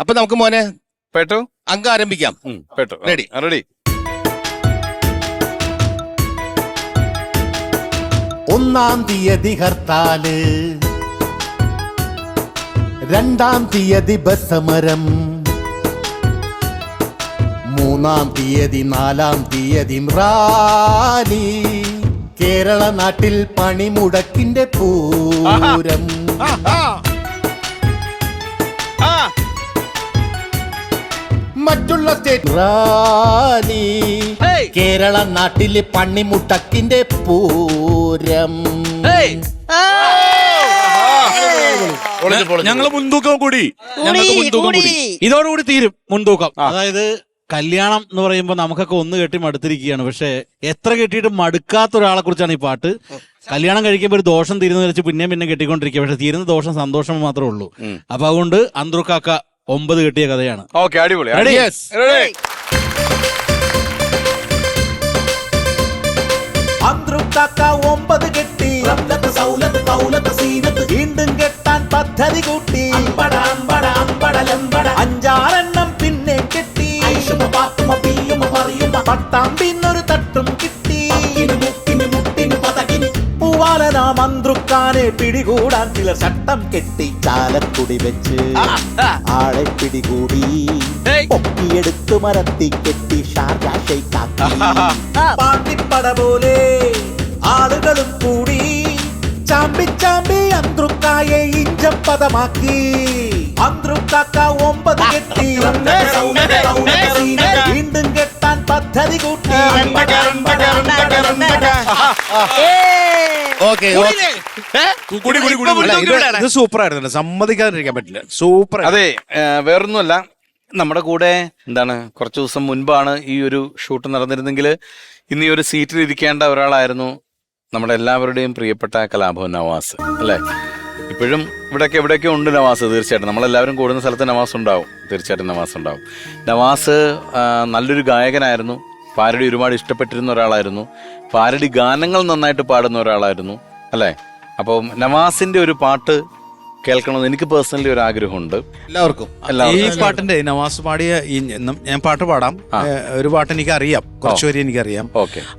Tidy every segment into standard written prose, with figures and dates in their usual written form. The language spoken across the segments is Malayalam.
അപ്പൊ നമുക്ക് മോനെ പേട്ടു അങ്കം ആരംഭിക്കാം. പേട്ടു റെഡി റെഡി. ഒന്നാം തീയതി ഹർത്താല്, രണ്ടാം തീയതി ബസ് സമരം, മൂന്നാം തീയതി നാലാം തീയതി റാലി, കേരള നാട്ടിൽ പണിമുടക്കിന്റെ പൂരം. മറ്റുള്ള സ്റ്റേറ്റ് റാലി, കേരള നാട്ടിലെ പണിമുടക്കിന്റെ പൂരം. ഞങ്ങള് മുൻതൂക്കം കൂടി, ഇതോടുകൂടി തീരും മുൻതൂക്കം. അതായത് കല്യാണം എന്ന് പറയുമ്പോൾ നമുക്കൊക്കെ ഒന്ന് കെട്ടി മടുത്തിരിക്കുകയാണ്. പക്ഷെ എത്ര കെട്ടിയിട്ട് മടുക്കാത്ത ഒരാളെ കുറിച്ചാണ് ഈ പാട്ട്. കല്യാണം കഴിക്കുമ്പോൾ ഒരു ദോഷം തീരുന്ന വെച്ച് പിന്നെ കെട്ടിക്കൊണ്ടിരിക്കുക. പക്ഷെ തീരുന്ന ദോഷം സന്തോഷം മാത്രമേ ഉള്ളൂ. അപ്പൊ അതുകൊണ്ട് അന്ത്രുക്കാക്ക 9 കെട്ടിയ കഥയാണ്. ഓക്കെ, അടിപൊളി. അന്ത്രുക്കാക്ക 9 കെട്ടി, വീണ്ടും കെട്ടാൻ പദ്ധതി കൂട്ടി. 5-6 പിന്നെ കെട്ടി, പട്ടാമ്പിന്നൊരു തട്ടും കിട്ടി. പൂവാലനാം അന്ത്രുക്കാനെ പിടികൂടാൻ ചിലർ ചട്ടം കെട്ടി. ചാലക്കുടി വെച്ച് ആളെ പിടികൂടി, പൊക്കിയെടുത്തു മരത്തി കെട്ടി ഷാർജ ഷെയ്ഖാക്കി. പാട്ടിപ്പട പോലെ ആളുകളും കൂടി ചാമ്പി അന്ത്രുക്കായെ ഇഞ്ചപ്പദമാക്കി. അന്ത്രുക്കാക്ക 9 കെട്ടി, വീണ്ടും കെട്ടാൻ പദ്ധതി കൂട്ടി. ഇത് സൂപ്പർ ആയിരുന്നു, സമ്മതിക്കാതിരിക്കാൻ പറ്റില്ല. സൂപ്പർ. അതെ, വേറൊന്നുമല്ല, നമ്മുടെ കൂടെ എന്താണ് കുറച്ചു ദിവസം മുൻപാണ് ഈ ഒരു ഷൂട്ട് നടന്നിരുന്നെങ്കിൽ ഇന്ന് ഈ ഒരു സീറ്റിൽ ഇരിക്കേണ്ട ഒരാളായിരുന്നു നമ്മുടെ എല്ലാവരുടെയും പ്രിയപ്പെട്ട കലാഭവൻ നവാസ്, അല്ലേ? ഇപ്പോഴും എവിടെയൊക്കെ ഉണ്ട് നവാസ്. തീർച്ചയായിട്ടും നമ്മളെല്ലാവരും കൂടുന്ന സ്ഥലത്ത് നവാസ് ഉണ്ടാവും. തീർച്ചയായിട്ടും നവാസ് ഉണ്ടാവും. നവാസ് നല്ലൊരു ഗായകനായിരുന്നു. പാരഡി ഒരുപാട് ഇഷ്ടപ്പെട്ടിരുന്ന ഒരാളായിരുന്നു. പാരഡി ഗാനങ്ങൾ നന്നായിട്ട് പാടുന്ന ഒരാളായിരുന്നു, അല്ലേ? അപ്പം നവാസിന്റെ ഒരു പാട്ട് കേൾക്കണമെന്ന് എനിക്ക് പേഴ്സണലി ഒരു ആഗ്രഹമുണ്ട്. എല്ലാവർക്കും ഈ പാട്ടിന്റെ നവാസ് പാടിയ ഞാൻ പാട്ട് പാടാം. ഒരു പാട്ട് എനിക്ക് അറിയാം, കുറച്ചു വരെ എനിക്കറിയാം.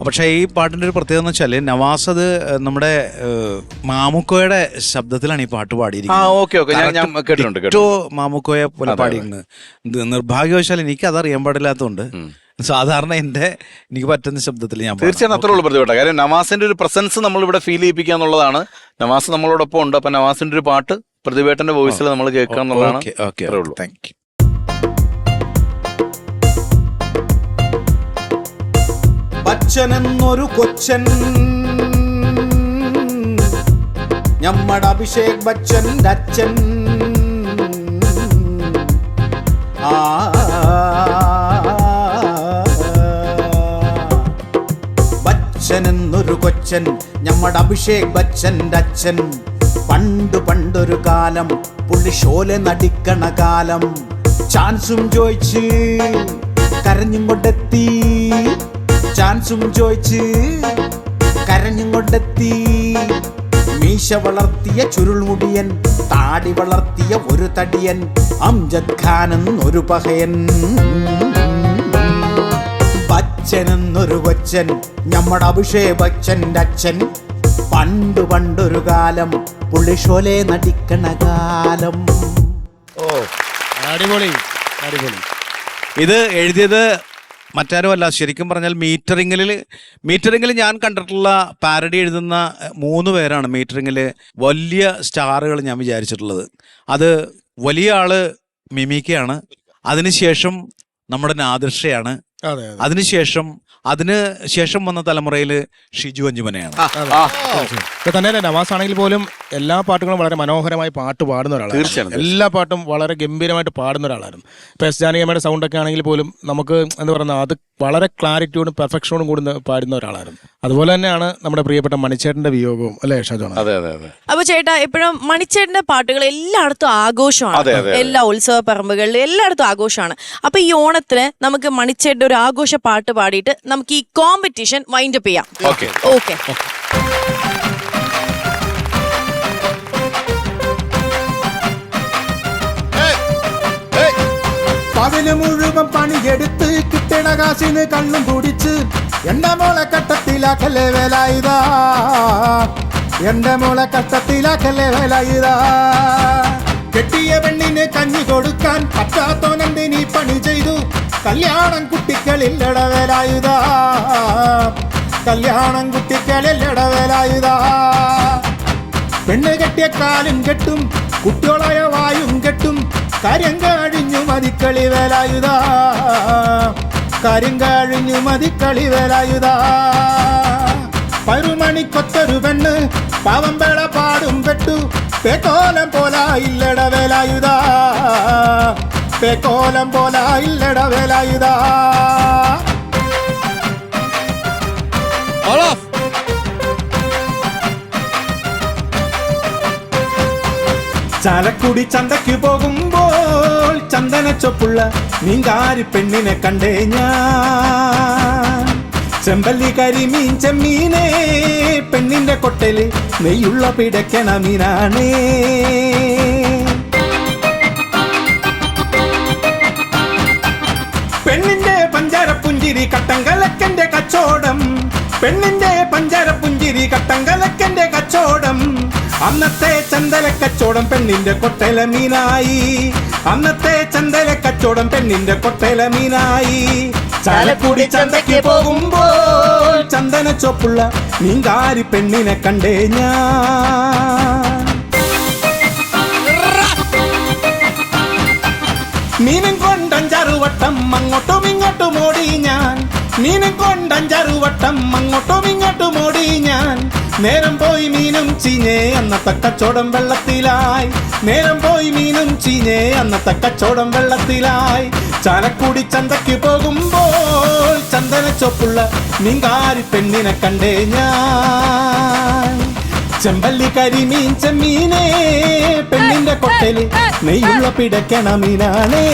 പക്ഷെ ഈ പാട്ടിന്റെ ഒരു പ്രത്യേകത എന്ന് വെച്ചാല് നവാസ് അത് നമ്മുടെ മാമുക്കോയുടെ ശബ്ദത്തിലാണ് ഈ പാട്ട് പാടിയിരിക്കുന്നത്. മാമുക്കോയെ പോലെ പാടിയിരുന്നത്. നിർഭാഗ്യവശാൽ എനിക്ക് അത് അറിയാൻ പാടില്ലാത്തതുകൊണ്ട് സാധാരണ എനിക്ക് പറ്റുന്ന ശബ്ദത്തിൽ ഞാൻ തീർച്ചയായും അത്രേ ഉള്ളൂ പ്രതിഭട്ട. കാര്യം നവാസിന്റെ ഒരു പ്രസൻസ് നമ്മൾ ഇവിടെ ഫീൽ ചെയ്യിപ്പിക്കുക എന്നുള്ളതാണ്. നവാസ് നമ്മളോടൊപ്പം ഉണ്ട്. അപ്പൊ നവാസിന്റെ ഒരു പാട്ട് പ്രതിഭേട്ടന്റെ വോയിസിൽ നമ്മൾ കേൾക്കുക എന്നുള്ളതാണ്. ബച്ചനെന്നൊരു കൊച്ചൻ, ഞമ്മടെ അഭിഷേക് ബച്ചന്റെ അച്ഛൻ. ബച്ചനെന്നൊരു കൊച്ചൻ, ഞമ്മടെ അഭിഷേക് ബച്ചന്റെ അച്ഛൻ. പണ്ടൊരു കാലം പുള്ളി ഷോലെ നടിക്കണ കാലം. ചാൻസും ചോദിച്ച് കരഞ്ഞും കൊണ്ടെത്തി, ചാൻസും ചോദിച്ച് കരഞ്ഞും കൊണ്ടെത്തി. മീശ വളർത്തിയ ചുരുൾമുടിയൻ, താടി വളർത്തിയ ഒരു തടിയൻ, അംജദ് ഖാൻ എന്നൊരു പഹയൻ. ബച്ചനെന്നൊരു കൊച്ചൻ, ഞമ്മടെ അഭിഷേക് ബച്ചന്റെ അച്ഛൻ. പണ്ടൊരു കാലം പുള്ളി ഷോലെ നടിക്കണ കാലം. അടിപൊളി. ഇത് എഴുതിയത് മറ്റാരുമല്ല, ശരിക്കും പറഞ്ഞാൽ മീറ്ററിംഗിൽ ഞാൻ കണ്ടിട്ടുള്ള പാരഡി എഴുതുന്ന 3 പേരാണ് മീറ്ററിംഗിൽ വലിയ സ്റ്റാറുകൾ ഞാൻ വിചാരിച്ചിട്ടുള്ളത്. അത് വലിയ ആള് മിമിക്കയാണ്, അതിനുശേഷം നമ്മുടെ നാദിർഷയാണ്, അതിനുശേഷം വന്ന തലമുറയില് ഷിജു അഞ്ജുമനയാണ്. തന്നെ നവാസ് ആണെങ്കിൽ പോലും എല്ലാ പാട്ടുകളും വളരെ മനോഹരമായി പാട്ട് പാടുന്ന ഒരാളാണ്. എല്ലാ പാട്ടും വളരെ ഗംഭീരമായിട്ട് പാടുന്ന ഒരാളായിരുന്നു. ഇപ്പൊ എസ് ജാനകിയമ്മയുടെ സൗണ്ട് ഒക്കെ ആണെങ്കിൽ പോലും നമുക്ക് എന്താ പറയുക, അത് വളരെ ക്ലാരിറ്റിയോടും പെർഫെക്ഷനോടും കൂടി പാടുന്ന ഒരാളായിരുന്നു. അതുപോലെ തന്നെയാണ് നമ്മുടെ പ്രിയപ്പെട്ട മണിച്ചേട്ടന്റെ വിയോഗവും, അല്ലേ ഷാജോൺ? അപ്പൊ ചേട്ടാ, എപ്പോഴും മണിച്ചേട്ടന്റെ പാട്ടുകൾ എല്ലായിടത്തും ആഘോഷമാണ്. എല്ലാ ഉത്സവ പറമ്പുകളിലും എല്ലായിടത്തും ആഘോഷമാണ്. അപ്പൊ ഈ ഓണത്തിന് നമുക്ക് മണിച്ചേട്ടന്റെ ഒരു ആഘോഷ പാട്ട് പാടിയിട്ട് നമുക്ക് ഈ കോമ്പറ്റീഷൻ വൈൻഡ് അപ്പ് ചെയ്യാം. ഓക്കെ. പകല് മുഴുവൻ പണിയെടുത്ത് കിട്ടണ കാശിന് കണ്ണും കുടിച്ച് എന്റെ മോളെ കട്ടത്തിലാക്കല്ലേ വേലായുധാ, എന്റെ മോളെ കട്ടത്തിലാക്കല്ലേ വേലായുധാ. കെട്ടിയ പെണ്ണിന് കഞ്ഞി കൊടുക്കാൻ പറ്റാത്തോനെന്തിനീ പണി ചെയ്തു, കല്യാണം കുട്ടികളില്ലട വേലായുധാ, കല്യാണം കുട്ടികളില്ലട വേലായുധാ. പെണ്ണ് കെട്ടിയ കാലും കെട്ടും കുട്ടിയോളായ വായും കെട്ടും, കാര്യം കഴിഞ്ഞു മതിക്കളി വേലായുധാ, കാര്യം കഴിഞ്ഞു മതിക്കളി വേലായുധാ. പരുമണിക്കൊത്തൊരു പെണ്ണ് പാവം വേള പാടും പെട്ടു, പേക്കോലം പോലായില്ലട വേലായുധാ, പേക്കോലം പോലായില്ലട വേലായുധാ. ചാലക്കുടി ചന്തയ്ക്ക് പോകുമ്പോൾ ചന്ദന ചൊപ്പുള്ള മീൻകാരി പെണ്ണിനെ കണ്ടേ ഞാൻ. ചെമ്പല്ലി കരിമീൻ ചെമ്മീനേ, പെണ്ണിന്റെ കൊട്ടല് നെയ്യുള്ള പിടയ്ക്കണ മീനാണേ. പെണ്ണിന്റെ പഞ്ചാരപ്പുഞ്ചിരി കട്ടങ്കലക്കന്റെ കച്ചോടം, പെണ്ണിന്റെ പഞ്ചാരപ്പുഞ്ചിരി കട്ടങ്കലക്കന്റെ കച്ചോടം. അന്നത്തെ ചന്തല കച്ചോടം പെണ്ണിന്റെ കൊട്ടല മീനായി, അന്നത്തെ ചന്തല കച്ചോടം പെണ്ണിന്റെ കൊട്ടല മീനായി. ചാലക്കുടി ചന്തയ്ക്ക് പോകുമ്പോൾ ചന്ദന ചൊപ്പുള്ള മീൻകാരി പെണ്ണിനെ കണ്ടേ ഞാൻ. മീനും കൊണ്ടഞ്ചറുവട്ടം അങ്ങോട്ടും ഇങ്ങോട്ടും ഓടി ഞാൻ, മീനും കൊണ്ടഞ്ചറുവട്ടം അങ്ങോട്ടും ഇങ്ങോട്ടും ഓടി ഞാൻ. നേരം പോയി മീനും ചീഞ്ഞേ അന്നത്തെ കച്ചോടം വെള്ളത്തിലായി, നേരം പോയി മീനും ചീഞ്ഞേ അന്നത്തെ കച്ചോടം വെള്ളത്തിലായി. ചാലക്കുടി ചന്തയ്ക്ക് പോകുമ്പോൾ ചന്ദന ചൊപ്പുള്ള മീൻകാരി പെണ്ണിനെ കണ്ടേ ഞാൻ. ചെമ്പല്ലി കരിമീൻ ചെമ്മീനേ, പെണ്ണിന്റെ കൊട്ടല് നെയ്യുള്ള പിടയ്ക്കണ മീനാണേ.